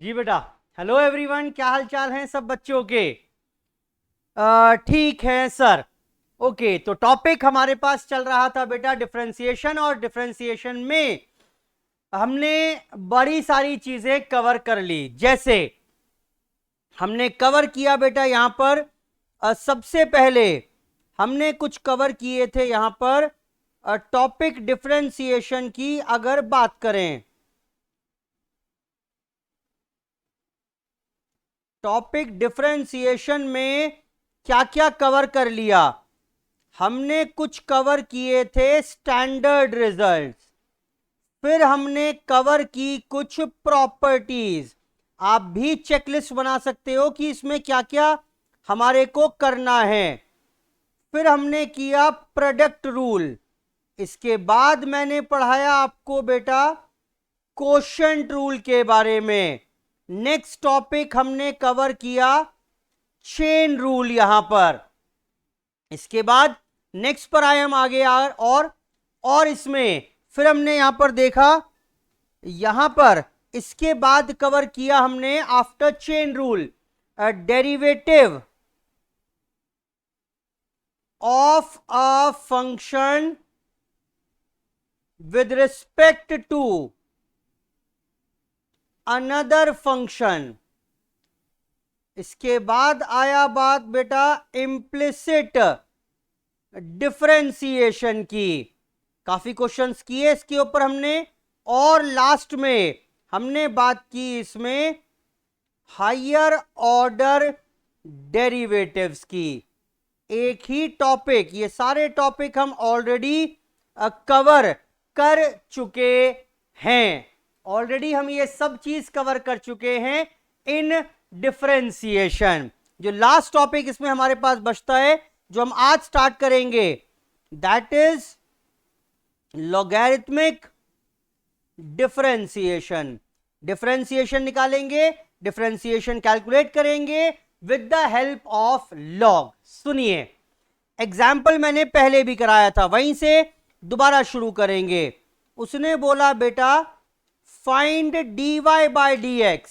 जी बेटा। Hello everyone, क्या हाल चाल है सब बच्चों के? ठीक है सर। ओके, तो टॉपिक हमारे पास चल रहा था बेटा डिफरेंशिएशन, और डिफरेंशिएशन में हमने बड़ी सारी चीजें कवर कर ली। जैसे हमने कवर किया बेटा यहां पर सबसे पहले हमने कुछ कवर किए थे यहां पर टॉपिक डिफरेंशिएशन की अगर बात करें, टॉपिक डिफरेंशिएशन में क्या क्या कवर कर लिया। हमने कुछ कवर किए थे स्टैंडर्ड रिजल्ट्स, फिर हमने कवर की कुछ प्रॉपर्टीज। आप भी चेकलिस्ट बना सकते हो कि इसमें क्या क्या हमारे को करना है। फिर हमने किया प्रोडक्ट रूल। इसके बाद मैंने पढ़ाया आपको बेटा कोशेंट रूल के बारे में। नेक्स्ट टॉपिक हमने कवर किया चेन रूल यहां पर। इसके बाद नेक्स्ट पर आए हम आगे और इसमें फिर हमने यहां पर देखा, यहां पर इसके बाद कवर किया हमने after chain rule derivative of a function with respect to another function. इसके बाद आया बात बेटा इम्प्लिसिट डिफरेंशिएशन की। काफी क्वेश्चंस किए इसके ऊपर हमने, और लास्ट में हमने बात की इसमें हायर ऑर्डर डेरिवेटिव्स की। एक ही टॉपिक, ये सारे टॉपिक हम ऑलरेडी कवर कर चुके हैं। ऑलरेडी हम ये सब चीज कवर कर चुके हैं इन डिफरेंशिएशन। जो लास्ट टॉपिक इसमें हमारे पास बचता है, जो हम आज स्टार्ट करेंगे, that is logarithmic differentiation. Differentiation निकालेंगे, डिफरेंशिएशन कैलकुलेट करेंगे with the help of log. सुनिए, एग्जाम्पल मैंने पहले भी कराया था, वहीं से दोबारा शुरू करेंगे। उसने बोला बेटा फाइंड dy बाय dx।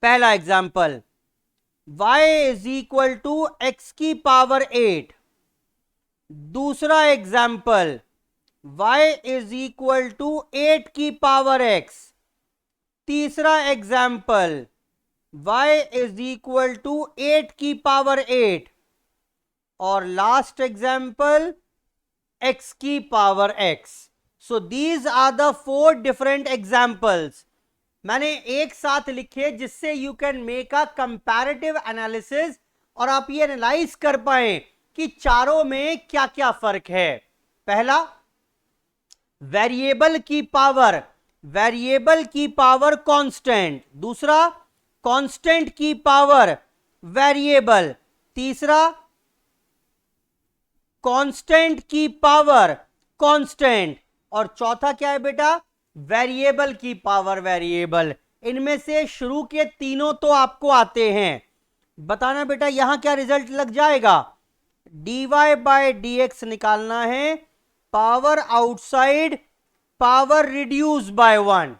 पहला example, y is equal to x की पावर 8। दूसरा example, y is equal to 8 की पावर x। तीसरा example, y is equal to 8 की पावर 8। और लास्ट एग्जाम्पल x की power x। So these are the 4 different examples मैंने एक साथ लिखे, जिससे you can make a comparative analysis, और आप ये एनालाइज कर पाए कि चारों में क्या क्या फर्क है। पहला, वेरिएबल की पावर कांस्टेंट। दूसरा, कांस्टेंट की पावर वेरिएबल। तीसरा, कांस्टेंट की पावर कांस्टेंट। और चौथा क्या है बेटा, वेरिएबल की पावर वेरिएबल। इनमें से शुरू के तीनों तो आपको आते हैं। बताना बेटा यहां क्या रिजल्ट लग जाएगा। dy बाय dx निकालना है, power outside power reduce by 1।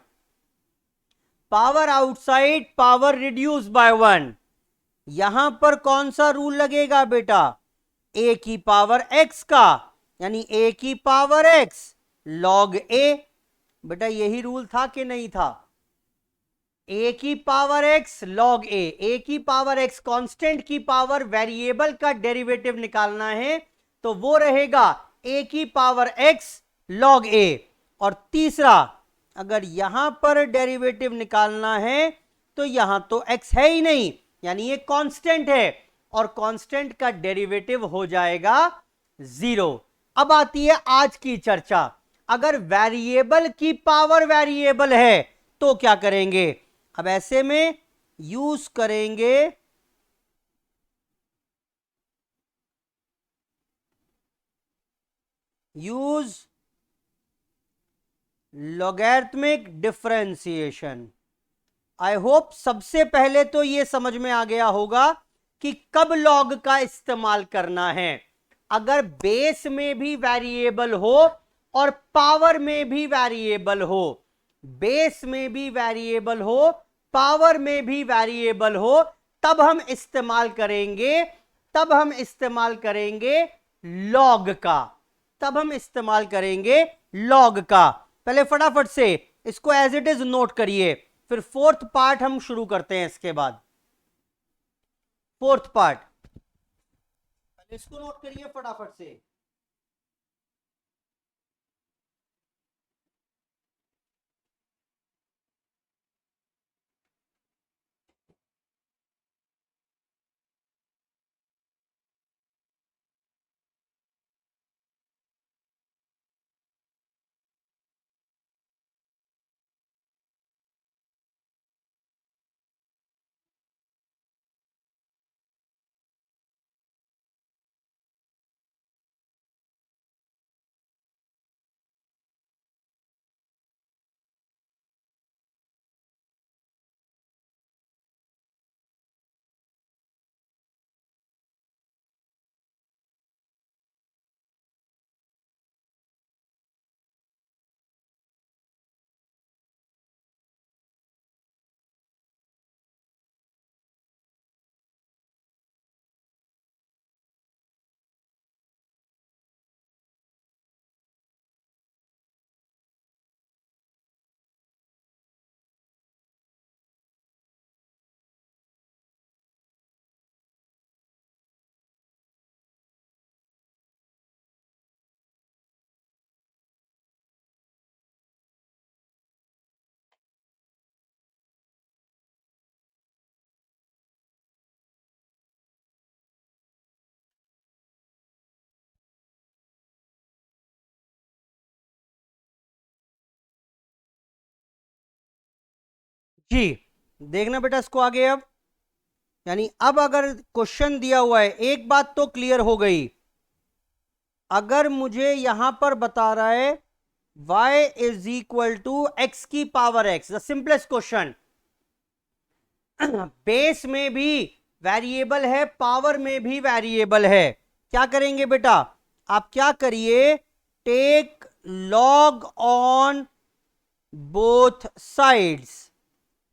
Power outside power reduce by 1। यहां पर कौन सा रूल लगेगा बेटा, a की पावर x का, यानी a की पावर x log a। बेटा यही रूल था कि नहीं था? a की पावर x log a की पावर x कांस्टेंट की पावर वेरिएबल का डेरिवेटिव निकालना है, तो वो रहेगा a की पावर x log a। और तीसरा, अगर यहां पर डेरिवेटिव निकालना है तो यहां तो x है ही नहीं, यानी ये कांस्टेंट है, और कांस्टेंट का डेरिवेटिव हो जाएगा 0। अब आती है आज की चर्चा। अगर वेरिएबल की पावर वेरिएबल है तो क्या करेंगे? अब ऐसे में यूज करेंगे लॉगरिथमिक डिफरेंशिएशन। आई होप सबसे पहले तो यह समझ में आ गया होगा कि कब लॉग का इस्तेमाल करना है। अगर बेस में भी वेरिएबल हो और पावर में भी वेरिएबल हो, बेस में भी वेरिएबल हो पावर में भी वेरिएबल हो, तब हम इस्तेमाल करेंगे लॉग का, पहले फटाफट से इसको एज इट इज नोट करिए, फिर फोर्थ पार्ट हम शुरू करते हैं। इसके बाद फोर्थ पार्ट, इसको नोट करिए फटाफट से। जी देखना बेटा इसको आगे। अब यानी अब अगर क्वेश्चन दिया हुआ है, एक बात तो क्लियर हो गई, अगर मुझे यहां पर बता रहा है y is equal to x की power x, the simplest question, base में भी वेरिएबल है, पावर में भी वेरिएबल है, क्या करेंगे बेटा, आप क्या करिए, take log on both sides,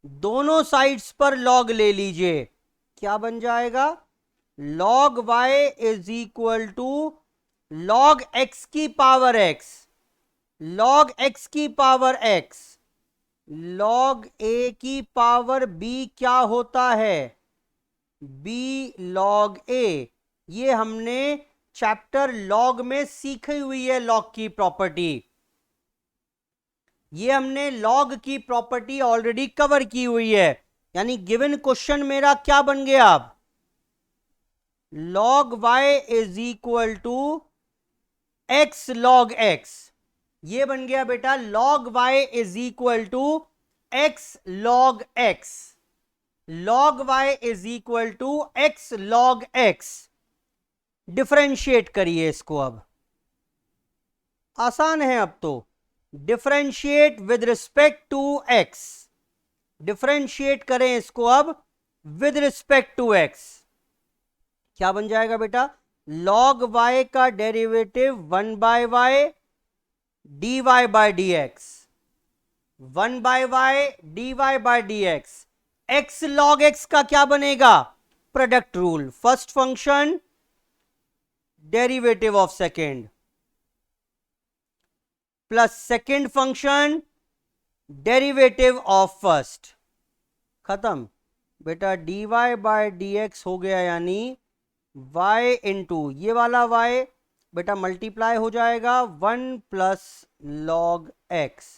दोनों साइड्स पर लॉग ले लीजिए, क्या बन जाएगा, log y is equal to log x की पावर x, लॉग x की पावर x, लॉग a की पावर b क्या होता है, b लॉग a, ये हमने चैप्टर लॉग में सीखी हुई है लॉग की प्रॉपर्टी, ये हमने लॉग की प्रॉपर्टी ऑलरेडी कवर की हुई है। यानी गिवन क्वेश्चन मेरा क्या बन गया, अब log y is equal to x log x, ये बन गया बेटा log y is equal to x log x, log y is equal to x log x। Differentiate करिए इसको, अब आसान है, अब तो differentiate with respect to x, differentiate करें इसको अब विद रिस्पेक्ट टू x, क्या बन जाएगा बेटा, लॉग y का derivative 1 by y dy by dx, 1 by y dy by dx, x log x का क्या बनेगा, product rule, first function derivative of second plus second function derivative of first, खत्म बेटा, dy बाय dx हो गया, यानी y into ये वाला y बेटा मल्टीप्लाई हो जाएगा 1 plus log x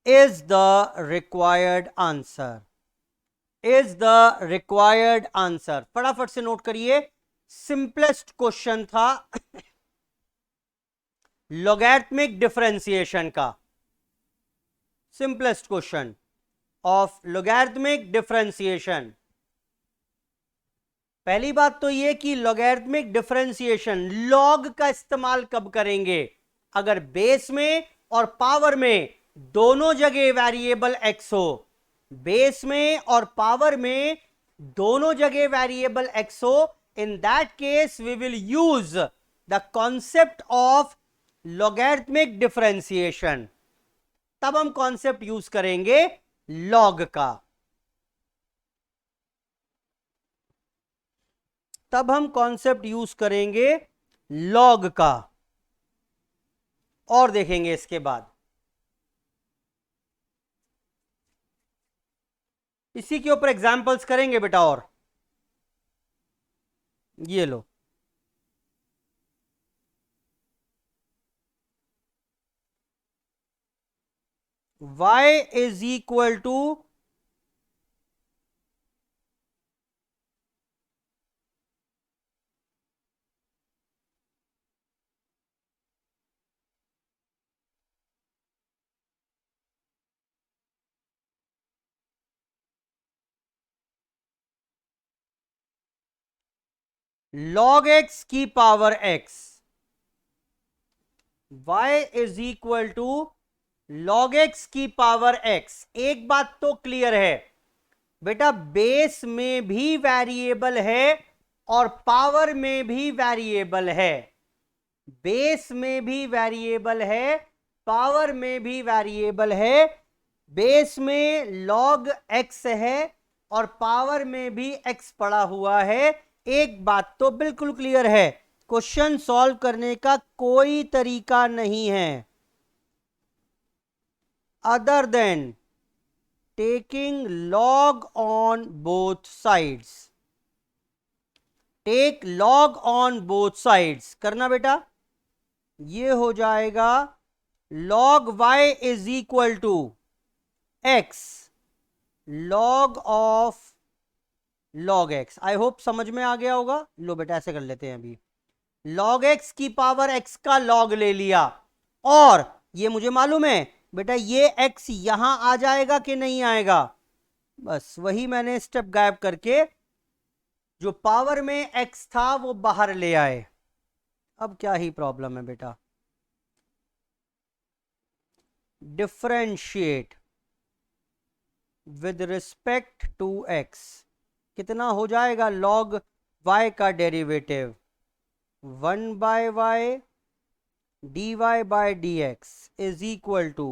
is the required answer, is the required answer. फटाफट से नोट करिए, सिंपलेस्ट क्वेश्चन था लॉगैरिथमिक डिफरेंशिएशन का, simplest question of logarithmic differentiation. पहली बात तो ये कि लॉगैरिथमिक डिफरेंशिएशन लॉग का इस्तेमाल कब करेंगे, अगर बेस में और पावर में दोनों जगह वेरिएबल x हो, बेस में और पावर में दोनों जगह वेरिएबल x हो, in that case we will use the concept of logarithmic differentiation, तब हम कॉन्सेप्ट यूज करेंगे लॉग का। तब हम कॉन्सेप्ट यूज करेंगे लॉग का, और देखेंगे इसके बाद। इसी के ऊपर एग्जाम्पल्स करेंगे बेटा। और ये लो, y is equal to log x की power x, y is equal to log x की पावर x। एक बात तो क्लियर है बेटा, बेस में भी वेरिएबल है और पावर में भी वेरिएबल है। बेस में भी वेरिएबल है, पावर में भी वेरिएबल है। बेस में log x है और पावर में भी x पड़ा हुआ है। एक बात तो बिल्कुल क्लियर है, क्वेश्चन सॉल्व करने का कोई तरीका नहीं है other than taking log on both sides। Take log on both sides करना बेटा, ये हो जाएगा log y is equal to x log of log x। I hope समझ में आ गया होगा। लो बेटा ऐसे कर लेते हैं अभी, log x की पावर x का log ले लिया, और ये मुझे मालूम है बेटा ये x यहां आ जाएगा कि नहीं आएगा, बस वही मैंने स्टेप गायब करके जो पावर में x था वो बाहर ले आए। अब क्या ही प्रॉब्लम है बेटा, differentiate with respect to x, कितना हो जाएगा log y का derivative 1 by y dy by dx is equal to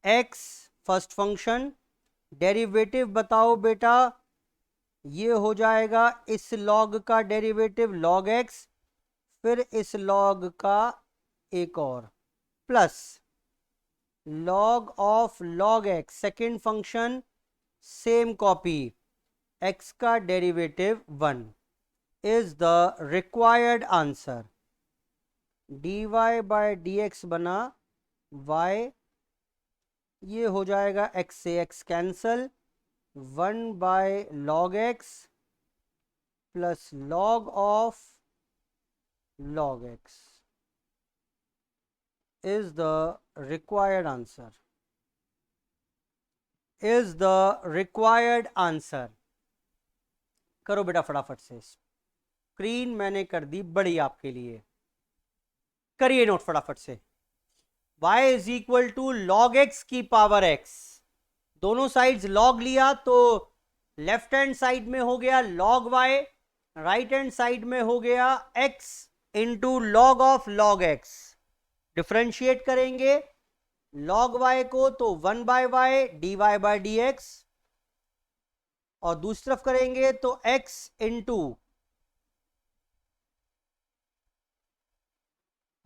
x first function, derivative बताओ बेटा, ये हो जाएगा इस log का डेरिवेटिव log x, फिर इस log का एक और, plus log of log x second function, same copy, x का derivative 1 is the required answer. dy by dx बना y, ये हो जाएगा x से x cancel, 1 by log x plus log of log x is the required answer, is the required answer. करो बेटा फटाफट से, स्क्रीन मैंने कर दी बड़ी आपके लिए, करिए नोट फटाफट से। y is equal to log x की पावर x, दोनों साइड्स log लिया तो लेफ्ट हैंड साइड में हो गया log y, right hand side में हो गया x into log of log x। डिफरेंशिएट करेंगे log y को तो 1 by y dy by dx, और दूसरी तरफ करेंगे तो x into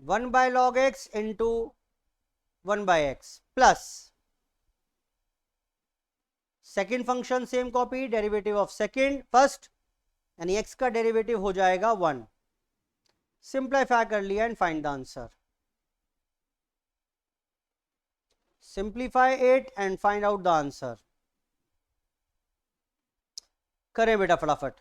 1 by log x into 1 by x, plus second function same copy, derivative of second first, यानी x का डेरिवेटिव हो जाएगा 1। सिंप्लीफाई कर लिया and find the answer. Simplify it and find out the answer. करें बेटा फटाफट।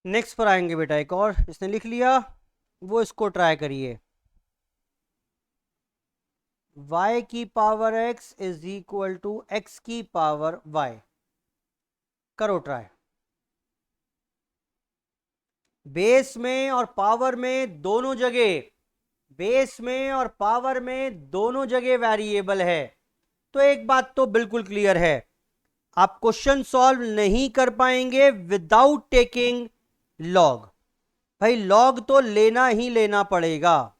Next पर आएंगे बेटा, एक और इसने लिख लिया वो इसको ट्राई करिए। y की power x is equal to x की पावर y, करो ट्राई। बेस में और पावर में दोनों जगह, बेस में और पावर में दोनों जगह वेरिएबल है। तो एक बात तो बिल्कुल क्लियर है, आप क्वेश्चन सॉल्व नहीं कर पाएंगे विदाउट टेकिंग लॉग। भाई लॉग तो लेना ही लेना पड़ेगा।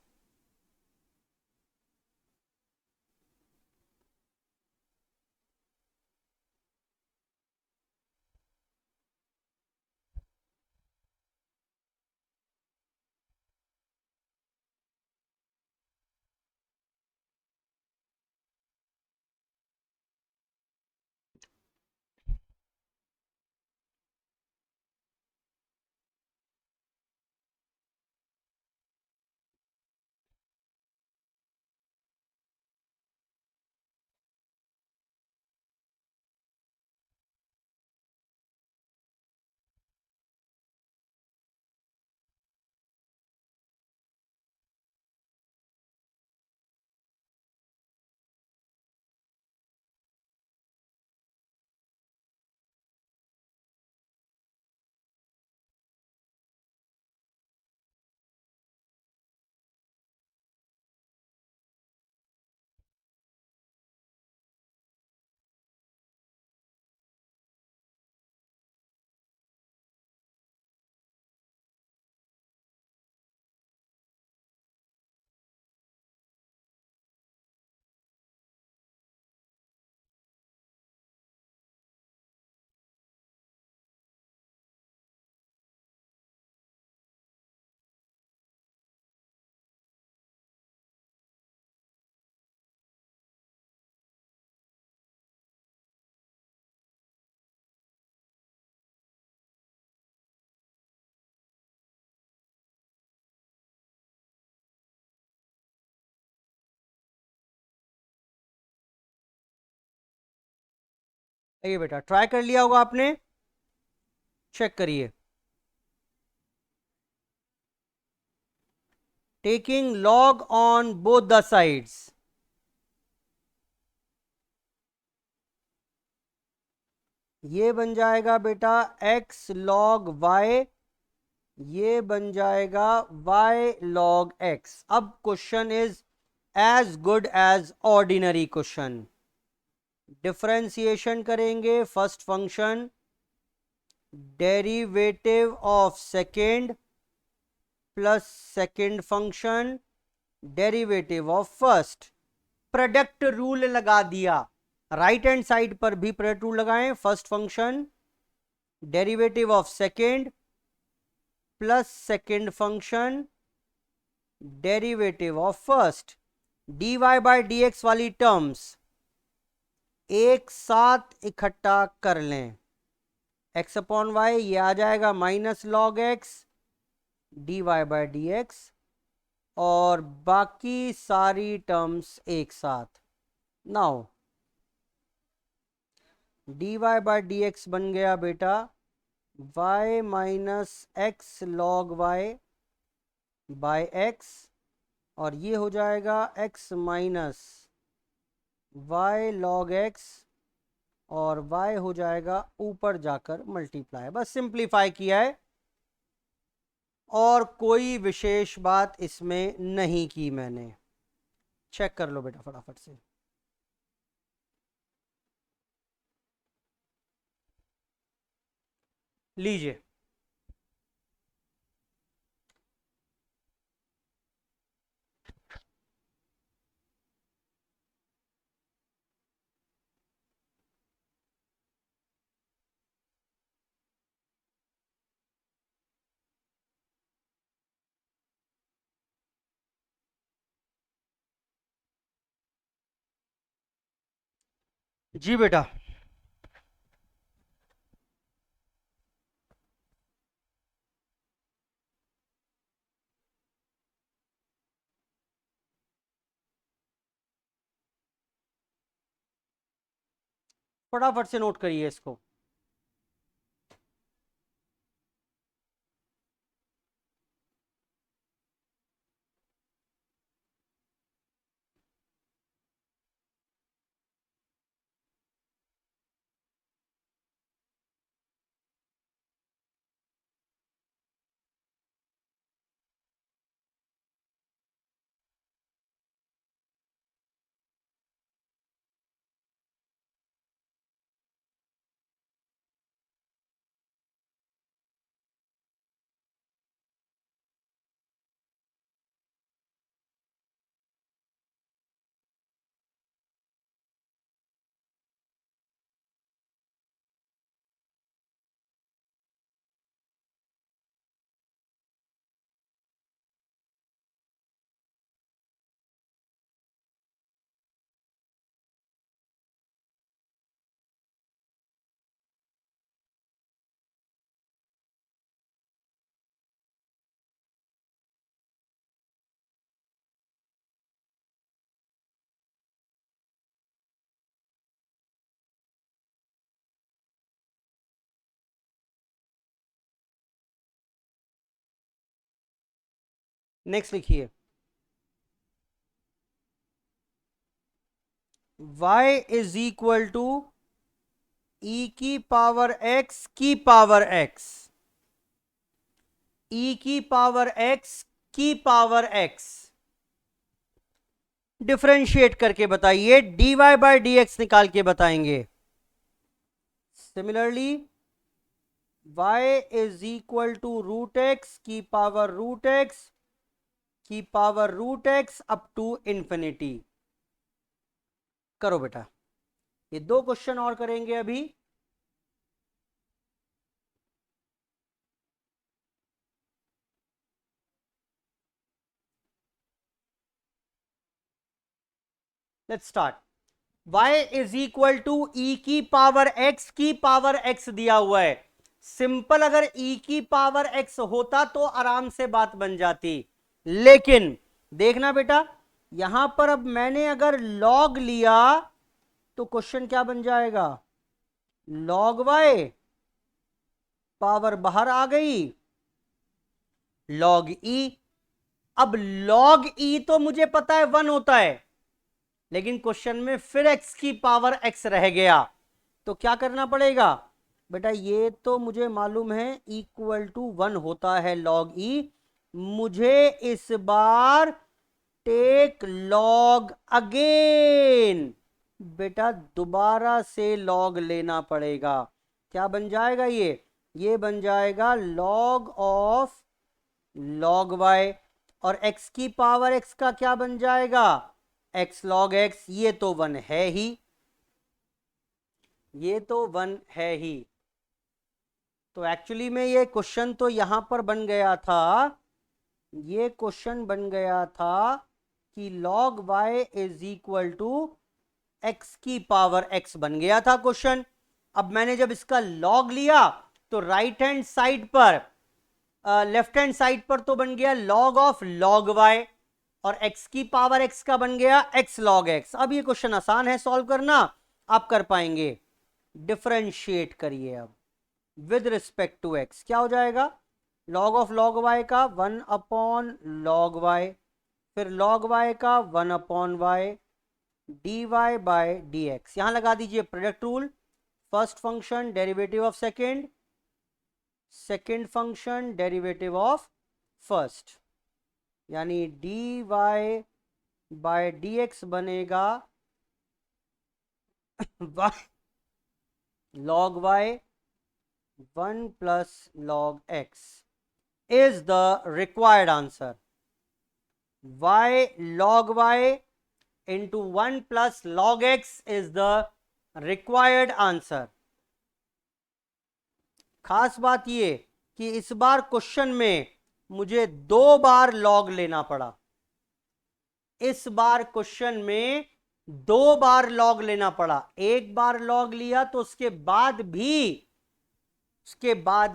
ये बेटा ट्राई कर लिया होगा आपने, चेक करिए। Taking log on both the sides, ये बन जाएगा बेटा x log y, ये बन जाएगा y log x। अब question is as good as ordinary question. Differentiation करेंगे, first function derivative of second plus second function derivative of first. Product rule लगा दिया, राइट हैंड साइड पर भी प्रोडक्ट रूल लगाएं। First function derivative of second plus second function derivative of first. dy by dx वाली terms एक साथ इकट्ठा कर लें, x अपॉन वाई ये आ जाएगा minus log x dy by dx, और बाकी सारी टर्म्स एक साथ। नाउ dy बाय dx बन गया बेटा y minus x log y by x, और ये हो जाएगा x minus y log x, और y हो जाएगा ऊपर जाकर मल्टीप्लाई। बस सिंप्लीफाई किया है और कोई विशेष बात इसमें नहीं की मैंने। चेक कर लो बेटा फटाफट से। लीजिए, जी बेटा फटाफट से नोट करिए इसको। नेक्स्ट लिखिए, y is equal to e की पावर x की पावर x, ई की पावर x की पावर x। डिफरेंशिएट करके बताइए, dy बाय डी एक्स निकाल के बताएंगे। Similarly y is equal to root x की पावर रूट एक्स की power root x up to infinity. करो बेटा, ये 2 क्वेश्चन और करेंगे अभी। Let's start. y is equal to e की पावर x की पावर x दिया हुआ है। सिंपल अगर e की पावर x होता तो आराम से बात बन जाती, लेकिन देखना बेटा, यहां पर अब मैंने अगर log लिया तो क्वेश्चन क्या बन जाएगा, log y, पावर बाहर आ गई, log e। अब log e तो मुझे पता है 1 होता है, लेकिन क्वेश्चन में फिर x की पावर x रह गया, तो क्या करना पड़ेगा बेटा, ये तो मुझे मालूम है इक्वल टू 1 होता है log e, मुझे इस बार टेक log अगेन, बेटा दोबारा से log लेना पड़ेगा। क्या बन जाएगा ये बन जाएगा log ऑफ log y, और x की पावर x का क्या बन जाएगा, x log x। ये तो 1 है ही, ये तो 1 है ही। तो एक्चुअली में ये क्वेश्चन तो यहां पर बन गया था, ये क्वेश्चन बन गया था कि log y is equal to x की पावर x बन गया था क्वेश्चन। अब मैंने जब इसका log लिया तो राइट हैंड साइड पर, लेफ्ट हैंड साइड पर तो बन गया log ऑफ log y, और x की पावर x का बन गया x log x। अब ये क्वेश्चन आसान है सॉल्व करना, आप कर पाएंगे। डिफरेंशिएट करिए अब विद रिस्पेक्ट टू x, क्या हो जाएगा, log ऑफ log y का 1 अपॉन log y, फिर log y का 1 upon y, dy by d x. यहां लगा दीजिए product rule, first function derivative of second, second function derivative of first, यानी dy बाय डी एक्स बनेगा log y 1 plus log x is the required answer. y log y into 1 plus log x is the required answer. खास बात ये कि इस बार question में मुझे 2 बार log लेना पड़ा, इस बार क्वेश्चन में 2 बार log लेना पड़ा। एक बार log लिया तो उसके बाद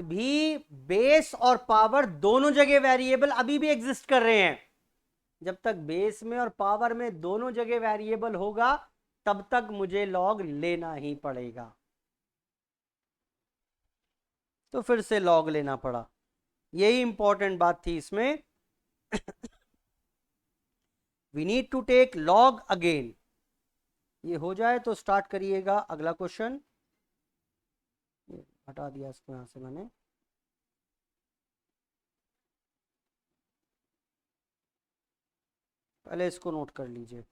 भी बेस और पावर दोनों जगह वेरिएबल अभी भी एग्जिस्ट कर रहे हैं। जब तक बेस में और पावर में दोनों जगह वेरिएबल होगा तब तक मुझे log लेना ही पड़ेगा, तो फिर से log लेना पड़ा। यही इंपॉर्टेंट बात थी इसमें। We need to take log again. ये हो जाए तो स्टार्ट करिएगा अगला क्वेश्चन। हटा दिया इसको यहां से मैंने, पहले इसको नोट कर लीजिए।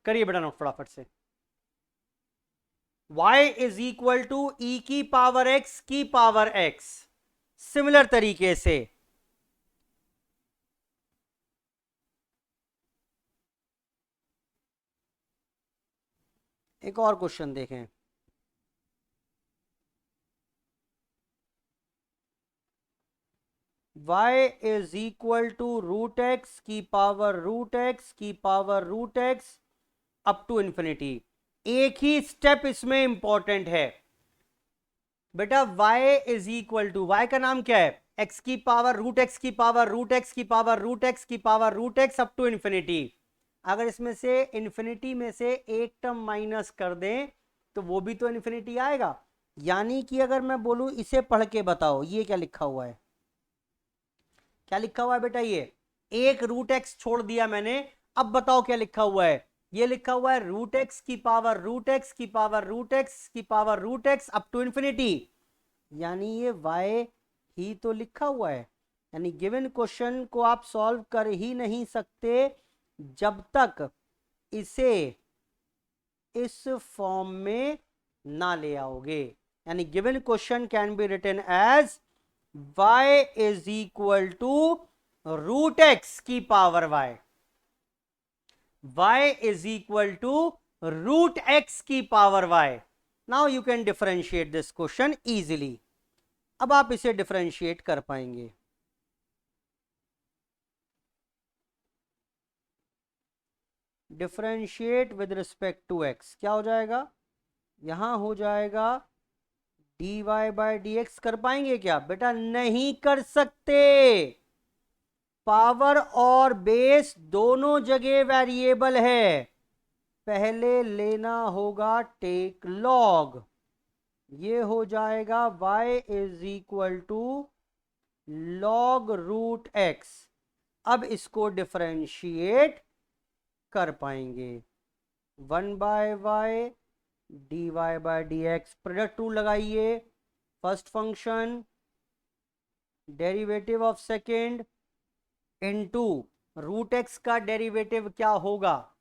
करिए बेटा नोट फटाफट से। y is equal to e की पावर x की पावर x। सिमिलर तरीके से एक और क्वेश्चन देखें। y is equal to root x की पावर रूट एक्स की power root x up to infinity. एक ही स्टेप इसमें इंपॉर्टेंट है बेटा, y is equal to, y का नाम क्या है, x की पावर रूट एक्स की पावर रूट एक्स की पावर रूट एक्स की power root x up to infinity. अगर इसमें से इंफिनिटी में से एक टर्म माइनस कर दें तो वो भी तो इंफिनिटी आएगा। यानी कि अगर मैं बोलूं इसे पढ़ के बताओ, ये क्या लिखा हुआ है, क्या लिखा हुआ है बेटा, ये एक रूट एक्स छोड़ दिया मैंने, अब बताओ क्या लिखा हुआ है, ये लिखा हुआ है रूट एक्स की पावर रूट एक्स की पावर रूट एक्स की power root x up to infinity, यानी ये y ही तो लिखा हुआ है। यानी गिवन क्वेश्चन को आप सॉल्व कर ही नहीं सकते जब तक इसे इस फॉर्म में ना ले आओगे। यानी given question can be written as y is equal to root x की power y is equal to root x की power y। Now you can differentiate this question easily. अब आप इसे डिफरेंशिएट कर पाएंगे। Differentiate with respect to x क्या हो जाएगा, यहां हो जाएगा dy बाय डी एक्स। कर पाएंगे क्या बेटा, नहीं कर सकते, पावर और बेस दोनों जगह वेरिएबल है, पहले लेना होगा टेक लॉग, ये हो जाएगा y is equal to log root x. अब इसको डिफरेंशिएट कर पाएंगे, 1/y dy by d x, product rule लगाइए, first function derivative of second into root x का डेरिवेटिव क्या होगा,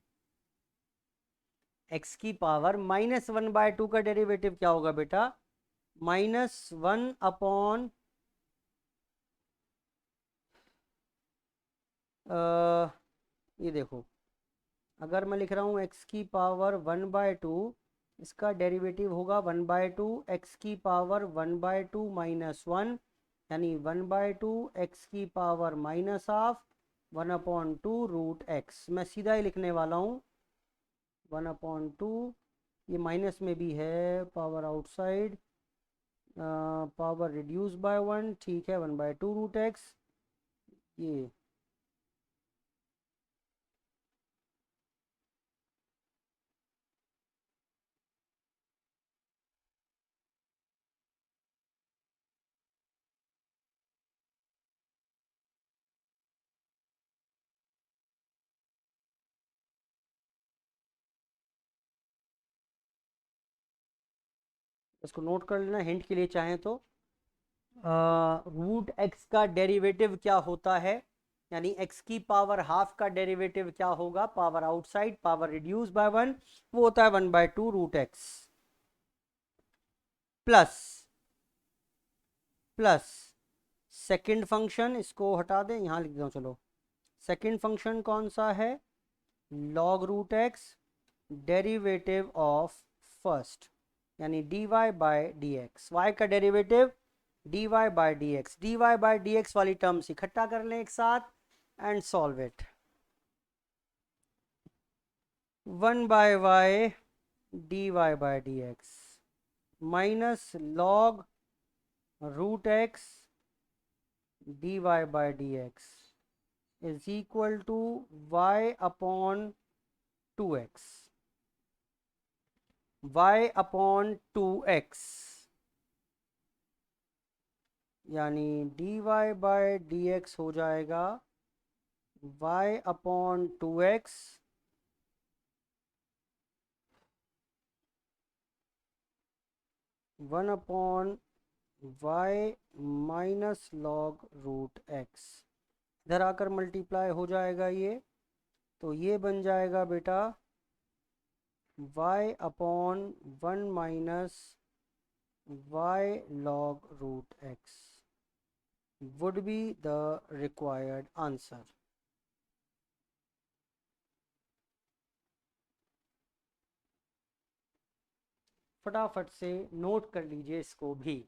एक्स की पावर -1/2 का डेरिवेटिव क्या होगा बेटा, -1 अपॉन ये देखो, अगर मैं लिख रहा हूँ एक्स की पावर 1/2, इसका डेरिवेटिव होगा 1/2 एक्स की पावर 1/2 -1, यानी 1/2 एक्स की पावर -हाफ 1/2 रूट एक्स। मैं सीधा ही लिखने वाला हूँ 1/2, ये माइनस में भी है, power outside, power reduce by 1, ठीक है, 1/2 रूट एक्स, ये इसको नोट कर लेना हिंट के लिए चाहें तो। रूट एक्स का डेरिवेटिव क्या होता है, यानी एक्स की पावर हाफ का डेरिवेटिव क्या होगा, power outside power reduce by 1, वो होता है 1/2 root x, plus plus second function, इसको हटा दें, यहां लिख दो, चलो सेकेंड फंक्शन कौन सा है, log root x derivative of first, यानी dy by d x, y का derivative dy by d x, dy by d x वाली टर्म्स इकट्ठा कर लें एक साथ and solve it, 1/y dy by d x minus log root x dy by d x is equal to y upon 2x, y upon 2x, यानी dy by d x हो जाएगा y upon 2x 1/y minus log root x, इधर आकर multiply हो जाएगा ये, तो ये बन जाएगा बेटा y upon 1 minus y log root x would be the required answer। फटाफट से नोट कर लीजिए इसको भी।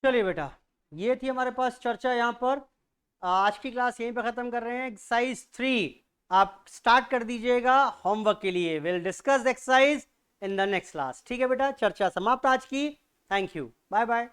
चलिए बेटा, ये थी हमारे पास चर्चा यहाँ पर। आज की क्लास यहीं पे खत्म कर रहे हैं। एक्सरसाइज 3 आप स्टार्ट कर दीजिएगा होमवर्क के लिए। Will discuss exercise in the next class. ठीक है बेटा, चर्चा समाप्त आज की। Thank you, bye bye.